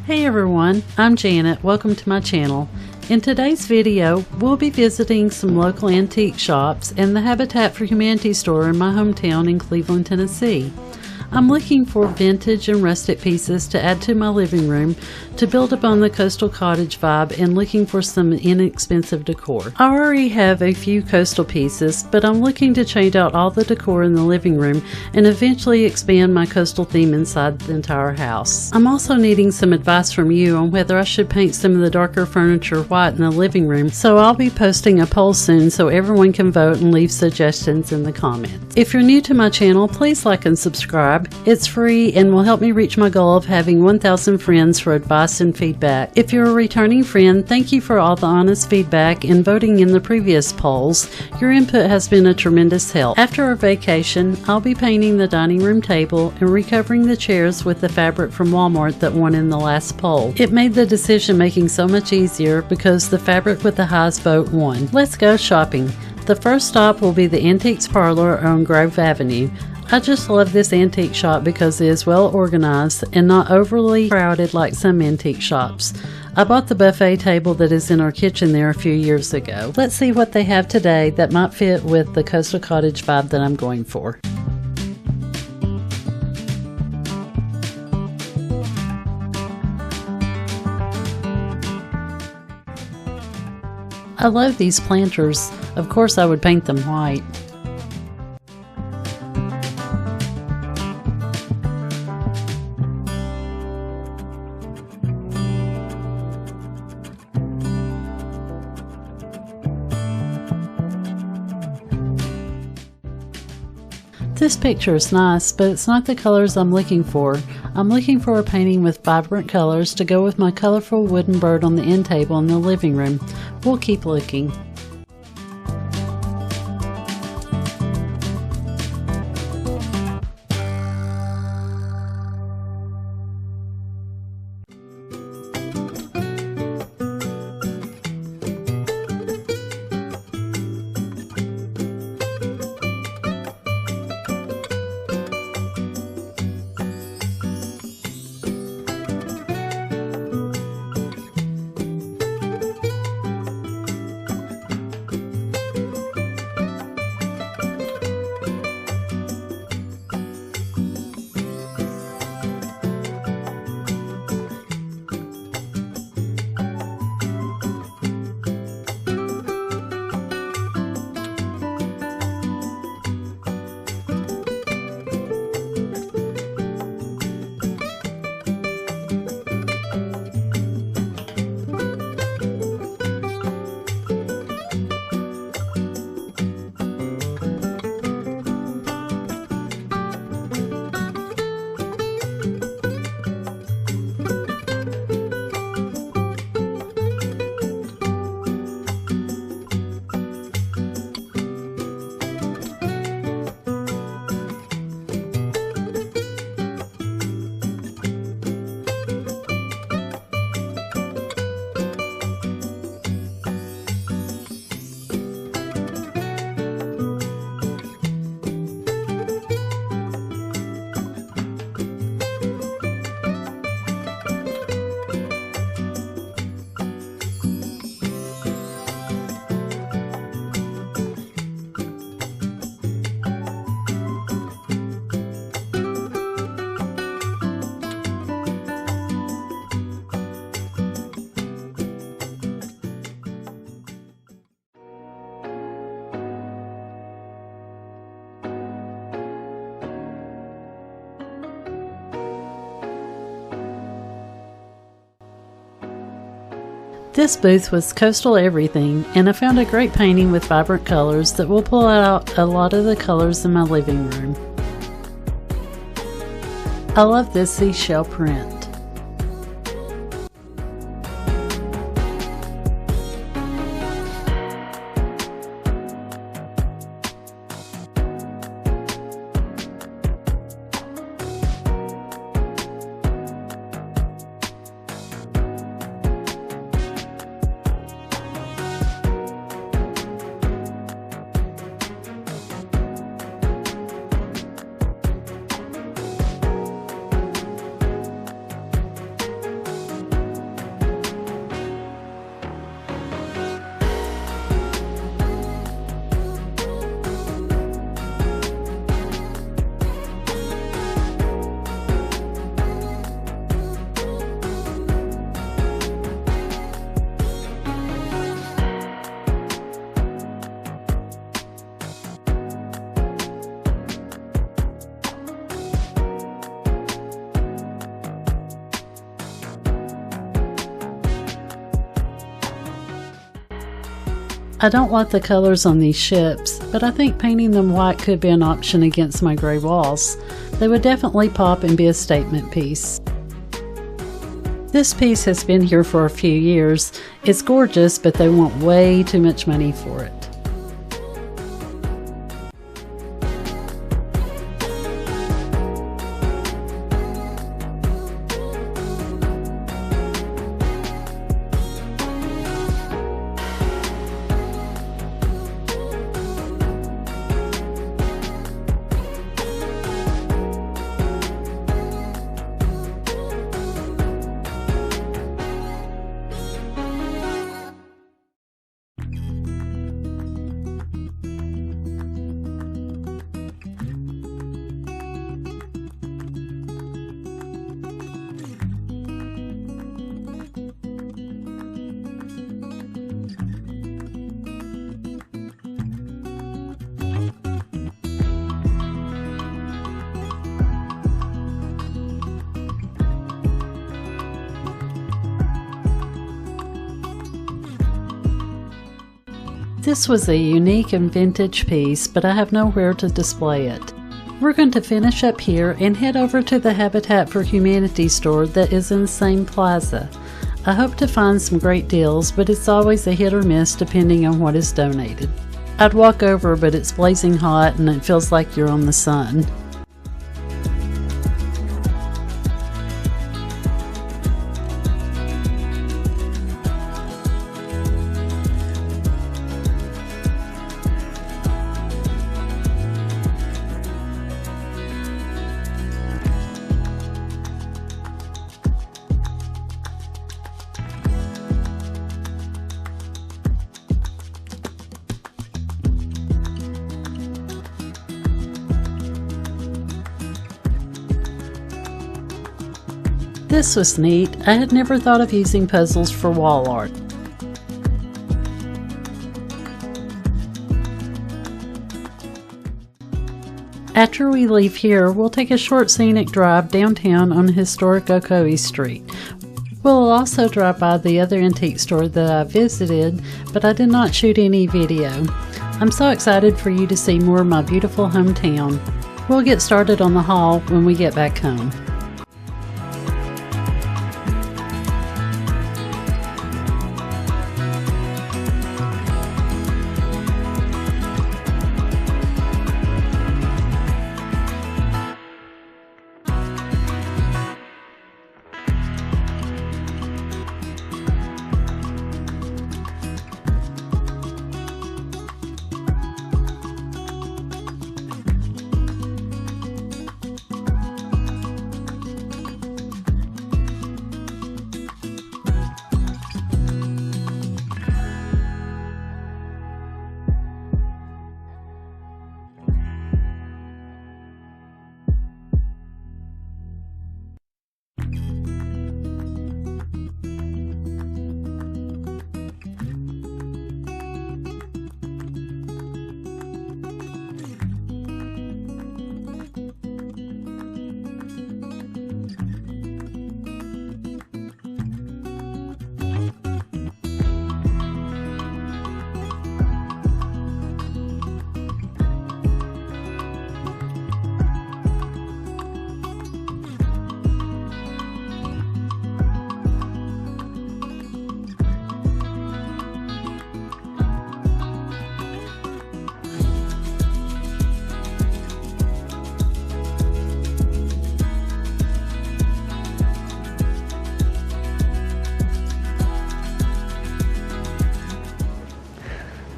Hey everyone, I'm Janet. Welcome to my channel. In today's video, we'll be visiting some local antique shops and the Habitat for Humanity store in my hometown in Cleveland, Tennessee. I'm looking for vintage and rustic pieces to add to my living room to build upon the coastal cottage vibe and looking for some inexpensive decor. I already have a few coastal pieces, but I'm looking to change out all the decor in the living room and eventually expand my coastal theme inside the entire house. I'm also needing some advice from you on whether I should paint some of the darker furniture white in the living room, so I'll be posting a poll soon so everyone can vote and leave suggestions in the comments. If you're new to my channel, please like and subscribe. It's free and will help me reach my goal of having 1,000 friends for advice and feedback. If you're a returning friend, thank you for all the honest feedback and voting in the previous polls. Your input has been a tremendous help. After our vacation, I'll be painting the dining room table and recovering the chairs with the fabric from Walmart that won in the last poll. It made the decision making so much easier because the fabric with the highest vote won. Let's go shopping. The first stop will be the Antiques Parlor on Grove Avenue. I just love this antique shop because it is well organized and not overly crowded like some antique shops. I bought the buffet table that is in our kitchen there a few years ago. Let's see what they have today that might fit with the coastal cottage vibe that I'm going for. I love these planters. Of course I would paint them white. This picture is nice, but it's not the colors I'm looking for. I'm looking for a painting with vibrant colors to go with my colorful wooden bird on the end table in the living room. We'll keep looking. This booth was coastal everything, and I found a great painting with vibrant colors that will pull out a lot of the colors in my living room. I love this seashell print. I don't like the colors on these ships, but I think painting them white could be an option against my gray walls. They would definitely pop and be a statement piece. This piece has been here for a few years. It's gorgeous, but they want way too much money for it. This was a unique and vintage piece, but I have nowhere to display it. We're going to finish up here and head over to the Habitat for Humanity store that is in the same plaza. I hope to find some great deals, but it's always a hit or miss depending on what is donated. I'd walk over, but it's blazing hot and it feels like you're on the sun. This was neat. I had never thought of using puzzles for wall art. After we leave here, we'll take a short scenic drive downtown on historic Ocoee Street. We'll also drive by the other antique store that I visited, but I did not shoot any video. I'm so excited for you to see more of my beautiful hometown. We'll get started on the haul when we get back home.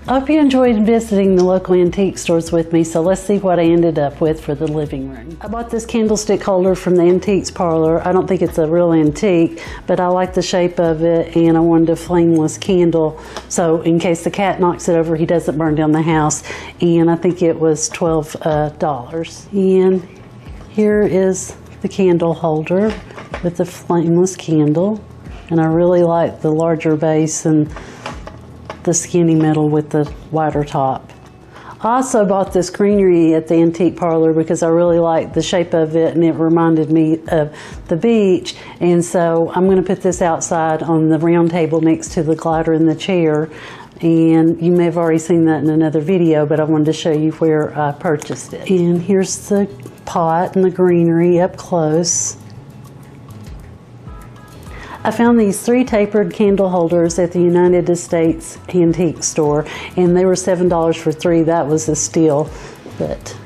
I hope you enjoyed visiting the local antique stores with me, so let's see what I ended up with for the living room. I bought this candlestick holder from the Antiques Parlor. I don't think it's a real antique, but I like the shape of it, and I wanted a flameless candle, so in case the cat knocks it over, he doesn't burn down the house, and I think it was $12. And here is the candle holder with the flameless candle, and I really like the larger base and the skinny metal with the wider top. I also bought this Greenery at the Antique Parlor because I really liked the shape of it and it reminded me of the beach, and so I'm going to put this outside on the round table next to the glider in the chair, and you may have already seen that in another video, but I wanted to show you where I purchased it. And here's the pot and the greenery up close. I found these 3 tapered candle holders at the United States Antique Store, and they were $7 for 3. That was a steal. But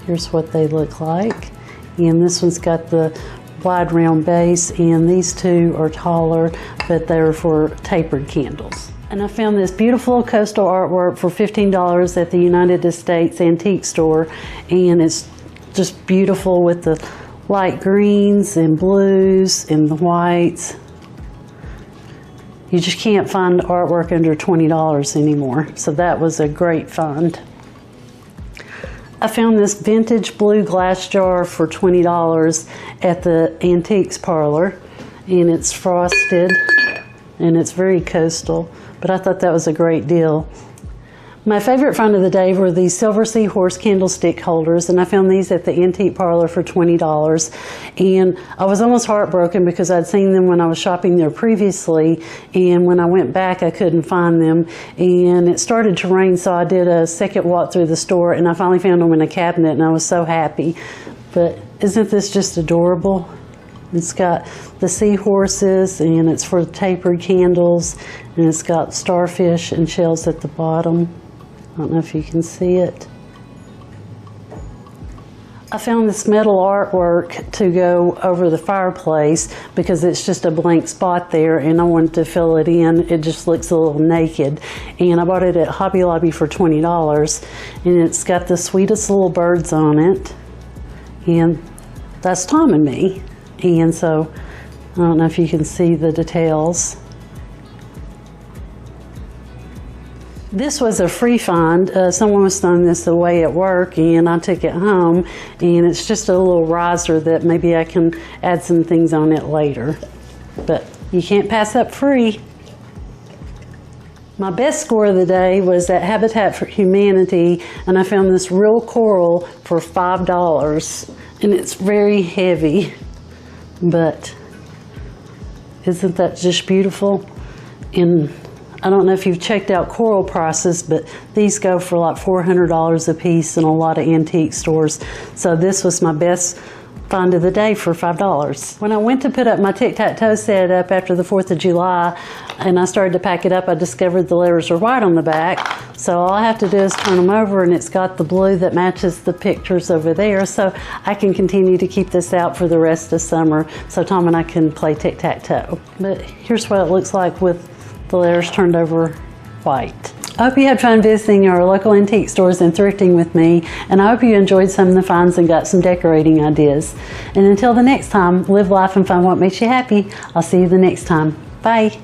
here's what they look like. And this one's got the wide round base, and these 2 are taller, but they're for tapered candles. And I found this beautiful coastal artwork for $15 at the United States Antique Store, and it's just beautiful with the light greens and blues and the whites. You just can't find artwork under $20 anymore, so that was a great find. I found this vintage blue glass jar for $20 at the Antiques Parlor, and it's frosted and it's very coastal, but I thought that was a great deal. My favorite find of the day were these silver Seahorse candlestick holders, and I found these at the Antique Parlor for $20. And I was almost heartbroken because I'd seen them when I was shopping there previously, and when I went back I couldn't find them. And it started to rain, so I did a second walk through the store, and I finally found them in a cabinet, and I was so happy. But isn't this just adorable? It's got the seahorses, and it's for tapered candles, and it's got starfish and shells at the bottom. I don't know if you can see it. I found this metal artwork to go over the fireplace because it's just a blank spot there, and I wanted to fill it in. It just looks a little naked, and I bought it at Hobby Lobby for $20, and it's got the sweetest little birds on it, and that's Tom and me. And so I don't know if you can see the details. This was a free find. Someone was throwing this away at work, and I took it home, and it's just a little riser that maybe I can add some things on it later. But you can't pass up free. My best score of the day was at Habitat for Humanity, and I found this real coral for $5, and it's very heavy, but isn't that just beautiful? And I don't know if you've checked out coral prices, but these go for like $400 a piece in a lot of antique stores. So this was my best find of the day for $5. When I went to put up my tic-tac-toe set up after the 4th of July, and I started to pack it up, I discovered the letters are white on the back. So all I have to do is turn them over, and it's got the blue that matches the pictures over there. So I can continue to keep this out for the rest of summer, so Tom and I can play tic-tac-toe. But here's what it looks like with the letters turned over white. I hope you had fun visiting our local antique stores and thrifting with me, and I hope you enjoyed some of the finds and got some decorating ideas. And until the next time, live life and find what makes you happy. I'll see you the next time. Bye.